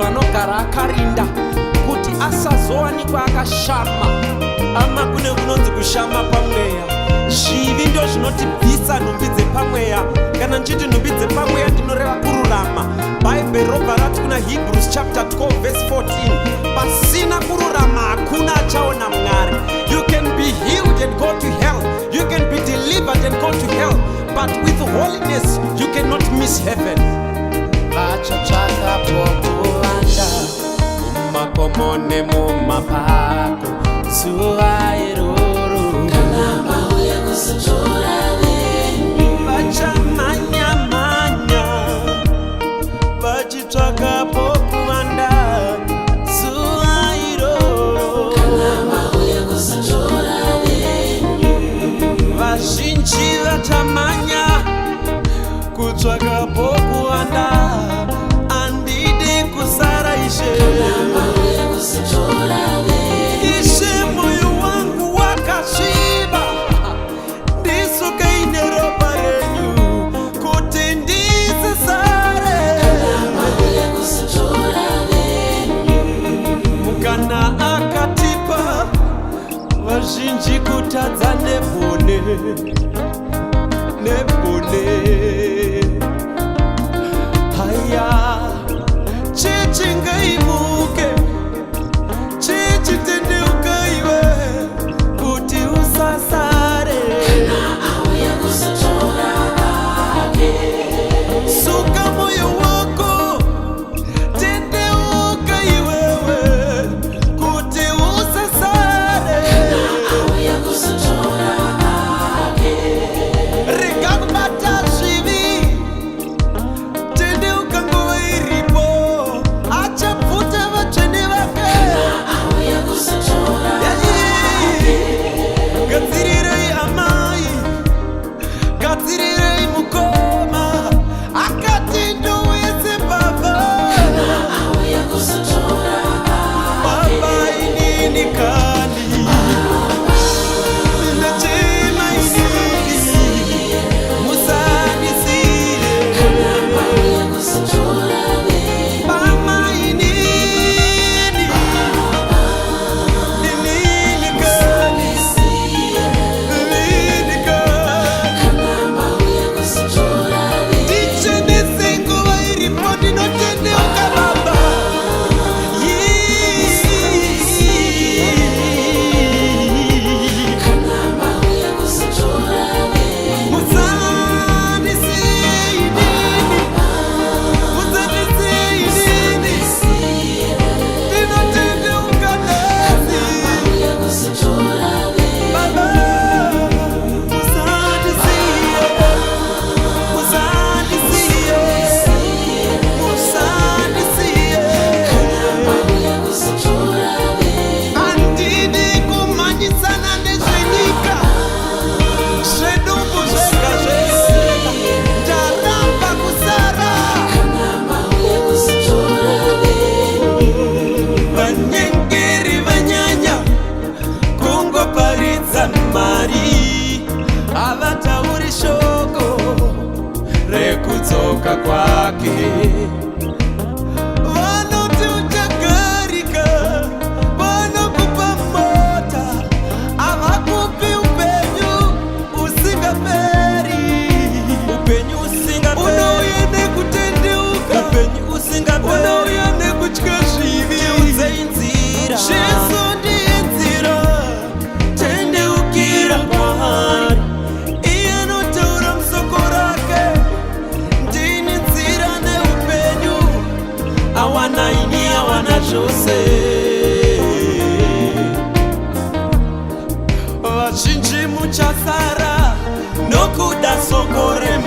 Anogara akarinda kuti asazowanikwa akashama. Ama kune kunonzi kushama pamweya. Zvivi ndio zvinotibvisa nhumbi dzepamweya. Kana nchiti nhumbi dzepamweya ndinoreva kururama. Bhaibheri robva rati kuna Hebrews chapter 12 verse 14, pasina kururama hakuna achaona Mwari. You can be healed and go to hell. You can be delivered and go to hell. But with holiness you cannot miss heaven. Vachatsvaka pokuwanda mumakomo nemumapako zuva iroro. Kana mauye kuzotora venyu vachamhanya-mhanya vachitsvaka pokuwanda zuva iroro. Kana mauye kuzotora venyu vazhinji vachamhanya kutsvaka pokuwanda. Andidi kusara Ishe, Ishe moyo wangu wakashiba. Ndisuke ine ropa renyu kuti ndisasare. Mukana akatipa vazhinji kutadza nebune haya chichingayimuke chichitendeuka iwe kuti usasare. Suka moyo wako tendeuka iwewe kuti usasare. Rega kubata zvivi, tendeuka nguva iripo. Achabvuta vatsvene vake. Gadzirirei amai, gadzirirei mukoma. Akati ndouye sembavha. Baba inini kani, ndinachema inini, musandisiye. Mama inini, inini kani, inini kani. Ndichenese nguva iripo ndinotendeuka Baba. Andidi kumanyisana nezvenyika zvedumbu zvega zvega, ndaramba kusara. Vanyengeri vanyanya kungoparidza mari, havatauri shoko rekudzoka kwake. Vanoti uchagarika, vanokupa mota, havakupi upenyu usingaperi. Upenyu usingaperi, unouya nekutendeuka. Upenyu usingaperi, unouya nekutya zvivi. Tiudzei nzira, Jesu ndiye nzira. Tendeukira kwaari, iye anotaura musoko rake. Ndini nzira neupenyu. nokuda soko remu